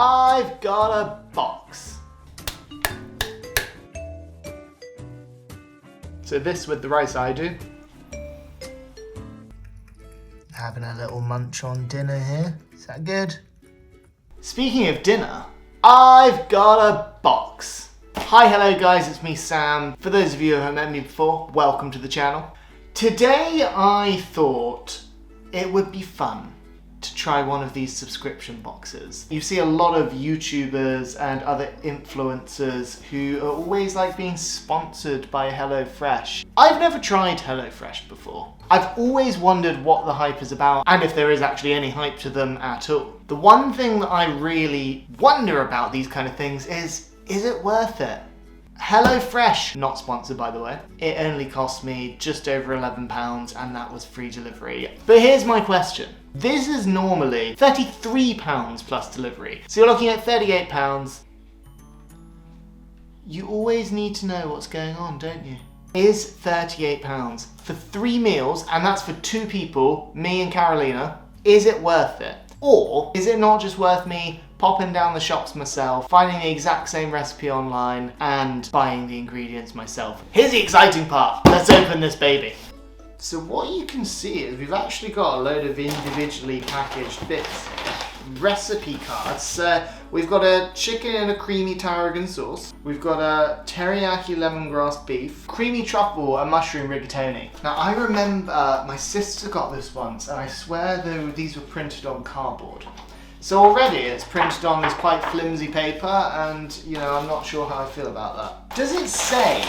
I've got a box. So this with the rice I do. Having a little munch on dinner here. Is that good? Speaking of dinner, I've got a box. Hi, hello guys, it's me Sam. For those of you who haven't met me before, welcome to the channel. Today I thought it would be fun to try one of these subscription boxes. You see a lot of YouTubers and other influencers who are always like being sponsored by HelloFresh. I've never tried HelloFresh before. I've always wondered what the hype is about and if there is actually any hype to them at all. The one thing that I really wonder about these kind of things is it worth it? HelloFresh, not sponsored by the way, it only cost me just over £11 and that was free delivery. But here's my question. This is normally £33 plus delivery. So you're looking at £38. You always need to know what's going on, don't you? Is £38 for 3 meals, and that's for 2 people, me and Carolina, is it worth it? Or is it not just worth me popping down the shops myself, finding the exact same recipe online, and buying the ingredients myself? Here's the exciting part. Let's open this baby. So what you can see is we've actually got a load of individually packaged bits. Recipe cards. We've got a chicken and a creamy tarragon sauce. We've got a teriyaki lemongrass beef, creamy truffle and mushroom rigatoni. Now I remember my sister got this once and I swear these were printed on cardboard. So already it's printed on this quite flimsy paper and you know, I'm not sure how I feel about that. Does it say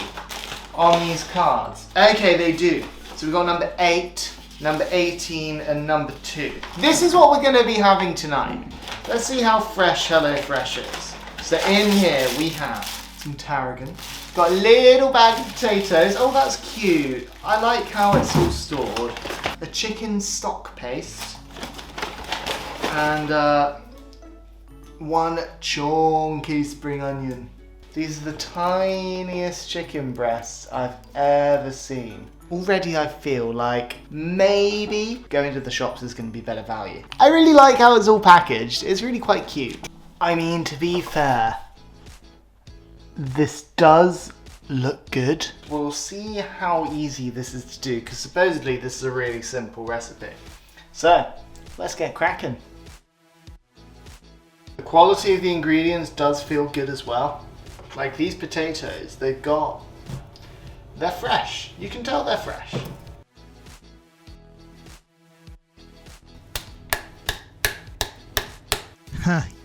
on these cards? Okay, they do. So we've got number 8, number 18 and number 2. This is what we're going to be having tonight. Let's see how fresh HelloFresh is. So in here we have some tarragon. Got a little bag of potatoes. Oh, that's cute. I like how it's all stored. A chicken stock paste. And one chunky spring onion. These are the tiniest chicken breasts I've ever seen. Already I feel like maybe going to the shops is going to be better value. I really like how it's all packaged. It's really quite cute. I mean, to be fair, this does look good. We'll see how easy this is to do because supposedly this is a really simple recipe. So, let's get cracking. The quality of the ingredients does feel good as well. Like these potatoes, they're fresh. You can tell they're fresh.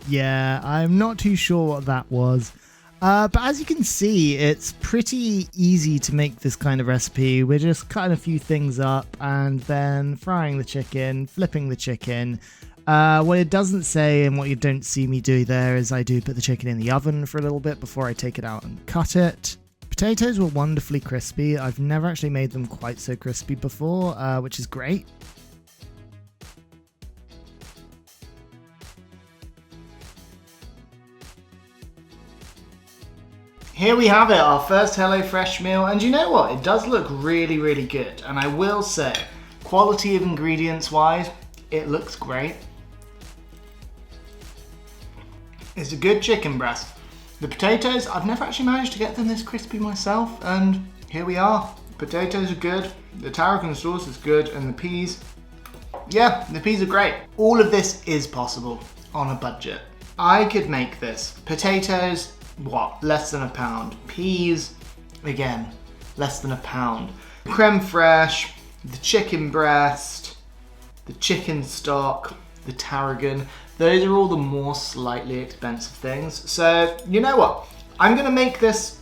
Yeah, I'm not too sure what that was. But as you can see, it's pretty easy to make this kind of recipe. We're just cutting a few things up and then frying the chicken, flipping the chicken. What it doesn't say and what you don't see me do there is I do put the chicken in the oven for a little bit before I take it out and cut it. Potatoes were wonderfully crispy. I've never actually made them quite so crispy before, which is great. Here we have it, our first HelloFresh meal, and you know what? It does look really, really good. And I will say, quality of ingredients wise, it looks great. It's a good chicken breast. The potatoes, I've never actually managed to get them this crispy myself, and here we are. Potatoes are good, the tarragon sauce is good, and the peas, yeah, the peas are great. All of this is possible on a budget. I could make this. Potatoes, what, less than £1. Peas, again, less than £1. Creme fraiche, the chicken breast, the chicken stock, the tarragon. Those are all the more slightly expensive things. So, you know what? I'm gonna make this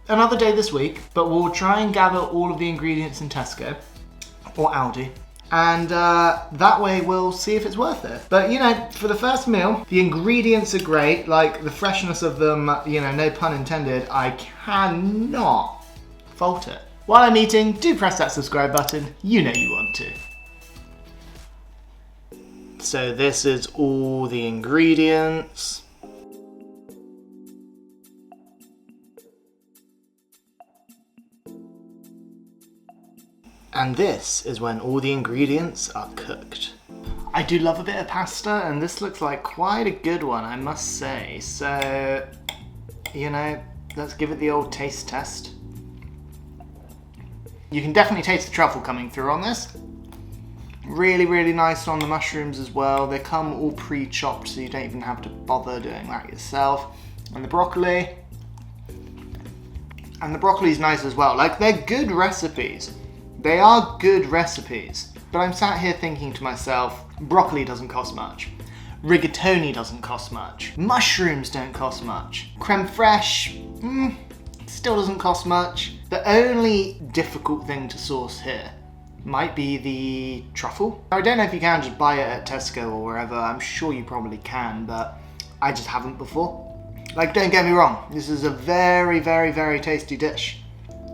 another day this week, but we'll try and gather all of the ingredients in Tesco or Aldi. And that way we'll see if it's worth it. But you know, for the first meal, the ingredients are great. Like the freshness of them, you know, no pun intended, I cannot fault it. While I'm eating, do press that subscribe button. You know you want to. So this is all the ingredients. And this is when all the ingredients are cooked. I do love a bit of pasta, and this looks like quite a good one, I must say. So, you know, let's give it the old taste test. You can definitely taste the truffle coming through on this. Really, really nice on the mushrooms as well. They come all pre-chopped, so you don't even have to bother doing that yourself. And the broccoli. And the broccoli's nice as well. Like, they're good recipes. They are good recipes. But I'm sat here thinking to myself, broccoli doesn't cost much. Rigatoni doesn't cost much. Mushrooms don't cost much. Creme fraiche, still doesn't cost much. The only difficult thing to source here might be the truffle. I don't know if you can just buy it at Tesco or wherever. I'm sure you probably can, but I just haven't before. Like, don't get me wrong, this is a very, very, very tasty dish.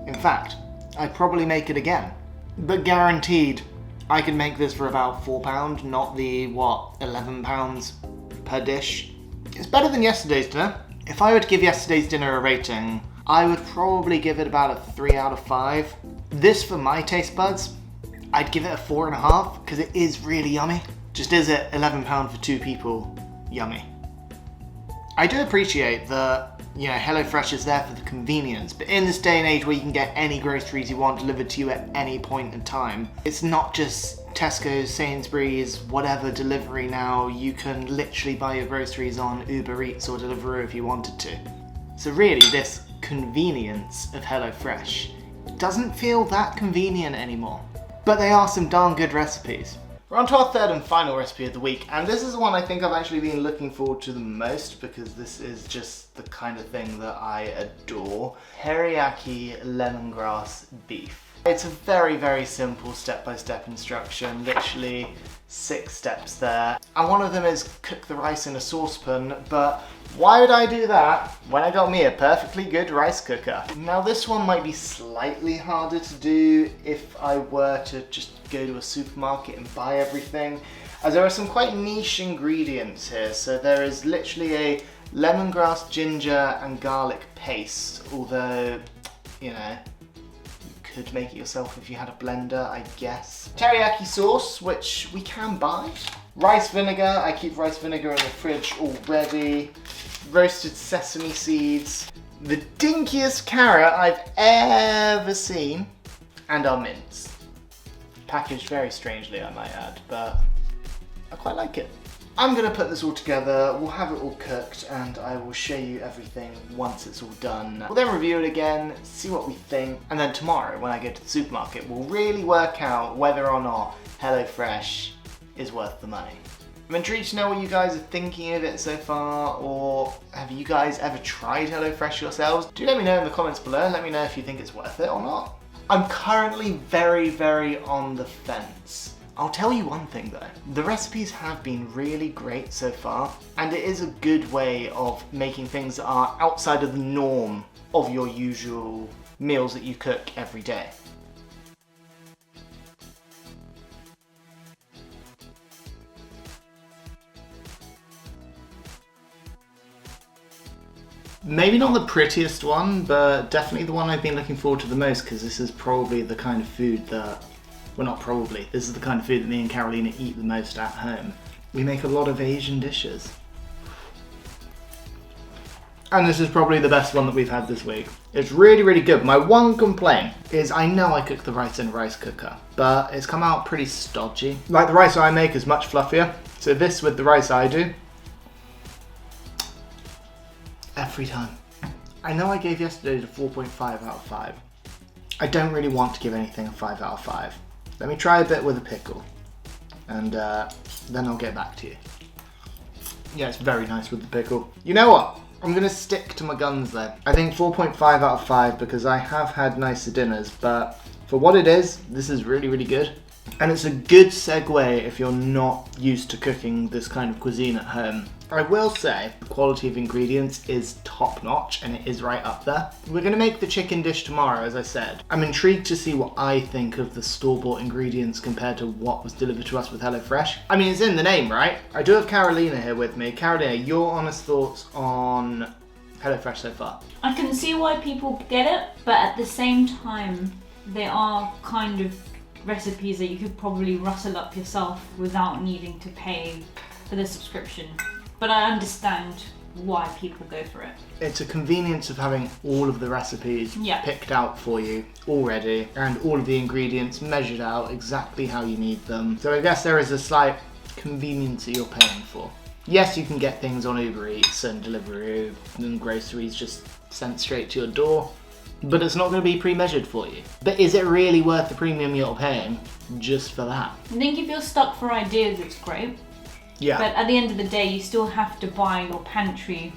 In fact, I'd probably make it again. But guaranteed, I can make this for about £4, not the, what, £11 per dish. It's better than yesterday's dinner. If I were to give yesterday's dinner a rating, I would probably give it about a 3 out of 5. This, for my taste buds, I'd give it a 4.5, because it is really yummy. Just is it £11 for 2 people? Yummy. I do appreciate that, you know, HelloFresh is there for the convenience, but in this day and age where you can get any groceries you want delivered to you at any point in time, it's not just Tesco's, Sainsbury's, whatever delivery now. You can literally buy your groceries on Uber Eats or Deliveroo if you wanted to. So really, this convenience of HelloFresh doesn't feel that convenient anymore. But they are some darn good recipes. We're on to our third and final recipe of the week, and this is the one I think I've actually been looking forward to the most because this is just the kind of thing that I adore. Teriyaki lemongrass beef. It's a very, very simple step-by-step instruction, literally 6 steps there. And one of them is cook the rice in a saucepan, but why would I do that when I got me a perfectly good rice cooker? Now this one might be slightly harder to do if I were to just go to a supermarket and buy everything, as there are some quite niche ingredients here. So there is literally a lemongrass, ginger and garlic paste, although, you know, you could make it yourself if you had a blender, I guess. Teriyaki sauce, which we can buy. Rice vinegar, I keep rice vinegar in the fridge already. Roasted sesame seeds. The dinkiest carrot I've ever seen. And our mince. Packaged very strangely, I might add, but I quite like it. I'm gonna put this all together, we'll have it all cooked, and I will show you everything once it's all done. We'll then review it again, see what we think, and then tomorrow when I go to the supermarket, we'll really work out whether or not HelloFresh is worth the money. I'm intrigued to know what you guys are thinking of it so far, or have you guys ever tried HelloFresh yourselves? Do let me know in the comments below, let me know if you think it's worth it or not. I'm currently very, very on the fence. I'll tell you one thing though, the recipes have been really great so far, and it is a good way of making things that are outside of the norm of your usual meals that you cook every day. Maybe not the prettiest one, but definitely the one I've been looking forward to the most, because this is probably the kind of food that, well, not probably, this is the kind of food that me and Carolina eat the most at home. We make a lot of Asian dishes. And this is probably the best one that we've had this week. It's really, really good. My one complaint is I know I cook the rice in a rice cooker, but it's come out pretty stodgy. Like the rice I make is much fluffier, so this with the rice I do, every time. I know I gave yesterday a 4.5 out of 5. I don't really want to give anything a 5 out of 5. Let me try a bit with a pickle, and then I'll get back to you. Yeah, it's very nice with the pickle. You know what? I'm gonna stick to my guns there. I think 4.5 out of 5 because I have had nicer dinners, but for what it is, this is really, really good. And it's a good segue if you're not used to cooking this kind of cuisine at home. I will say the quality of ingredients is top notch and it is right up there. We're going to make the chicken dish tomorrow, as I said. I'm intrigued to see what I think of the store-bought ingredients compared to what was delivered to us with HelloFresh. I mean, it's in the name, right? I do have Carolina here with me. Carolina, your honest thoughts on HelloFresh so far? I can see why people get it, but at the same time, they are kind of recipes that you could probably rustle up yourself without needing to pay for the subscription. But I understand why people go for it. It's a convenience of having all of the recipes picked out for you already, and all of the ingredients measured out exactly how you need them. So I guess there is a slight convenience that you're paying for. Yes, you can get things on Uber Eats and Deliveroo and groceries just sent straight to your door, but it's not going to be pre-measured for you. But is it really worth the premium you're paying just for that? I think if you're stuck for ideas, it's great. Yeah. But at the end of the day, you still have to buy your pantry.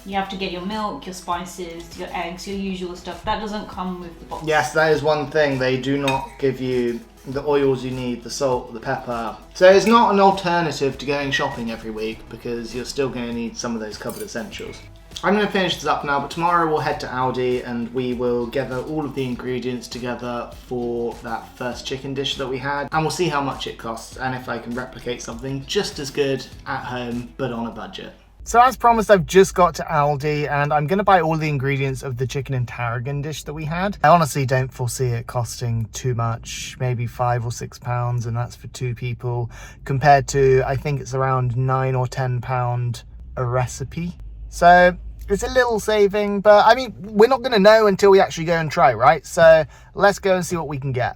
You have to get your milk, your spices, your eggs, your usual stuff. That doesn't come with the box. Yes, that is one thing. They do not give you the oils you need, the salt, the pepper. So it's not an alternative to going shopping every week, because you're still going to need some of those cupboard essentials. I'm going to finish this up now, but tomorrow we'll head to Aldi and we will gather all of the ingredients together for that first chicken dish that we had, and we'll see how much it costs and if I can replicate something just as good at home but on a budget. So as promised, I've just got to Aldi and I'm going to buy all the ingredients of the chicken and tarragon dish that we had. I honestly don't foresee it costing too much, maybe £5 or £6, and that's for 2 people, compared to, I think it's around £9 or £10 a recipe. So it's a little saving, but I mean, we're not going to know until we actually go and try, right? So let's go and see what we can get.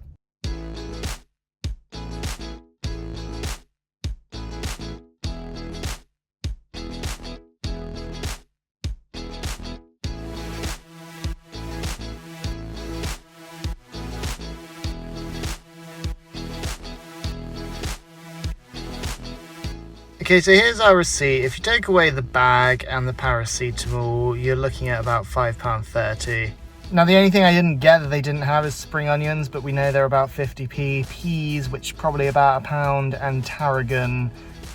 Okay, so here's our receipt. If you take away the bag and the paracetamol, you're looking at about £5.30. Now, the only thing I didn't get that they didn't have is spring onions, but we know they're about 50p. Peas, which probably about £1, and tarragon,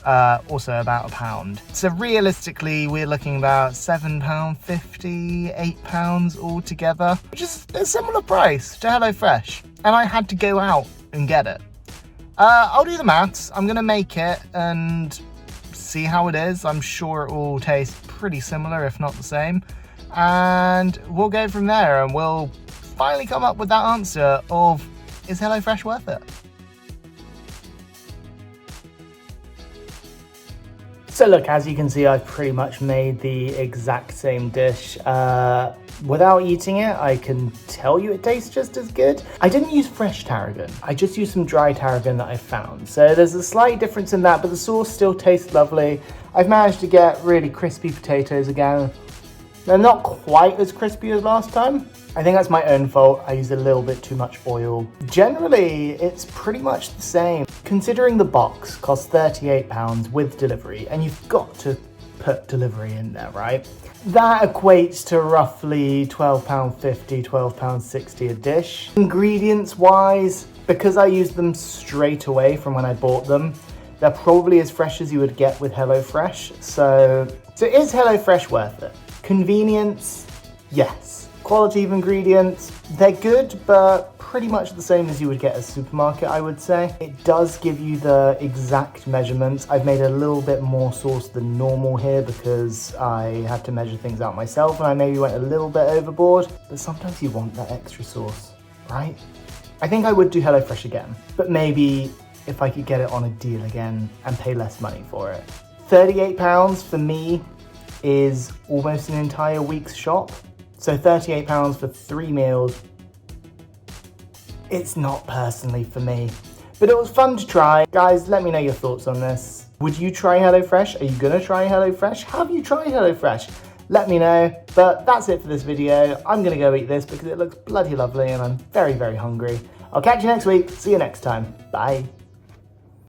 also about £1. So realistically, we're looking about £7.50, £8 altogether, which is a similar price to HelloFresh. And I had to go out and get it. I'll do the maths. I'm gonna make it and see how it is. I'm sure it will taste pretty similar, if not the same. And we'll go from there and we'll finally come up with that answer of, is HelloFresh worth it? So look, as you can see, I've pretty much made the exact same dish. Without eating it, I can tell you it tastes just as good. I didn't use fresh tarragon. I just used some dry tarragon that I found. So there's a slight difference in that, but the sauce still tastes lovely. I've managed to get really crispy potatoes again. They're not quite as crispy as last time. I think that's my own fault. I used a little bit too much oil. Generally, it's pretty much the same. Considering the box costs £38 with delivery, and you've got to put delivery in there, right? That equates to roughly £12.50, £12.60 a dish. Ingredients wise, because I used them straight away from when I bought them, they're probably as fresh as you would get with HelloFresh. So is HelloFresh worth it? Convenience, yes. Quality of ingredients, they're good, but pretty much the same as you would get at a supermarket, I would say. It does give you the exact measurements. I've made a little bit more sauce than normal here because I had to measure things out myself and I maybe went a little bit overboard, but sometimes you want that extra sauce, right? I think I would do HelloFresh again, but maybe if I could get it on a deal again and pay less money for it. £38 for me is almost an entire week's shop. So £38 for 3 meals, it's not personally for me. But it was fun to try. Guys, let me know your thoughts on this. Would you try HelloFresh? Are you gonna try HelloFresh? Have you tried HelloFresh? Let me know. But that's it for this video. I'm gonna go eat this because it looks bloody lovely and I'm very, very hungry. I'll catch you next week. See you next time. Bye.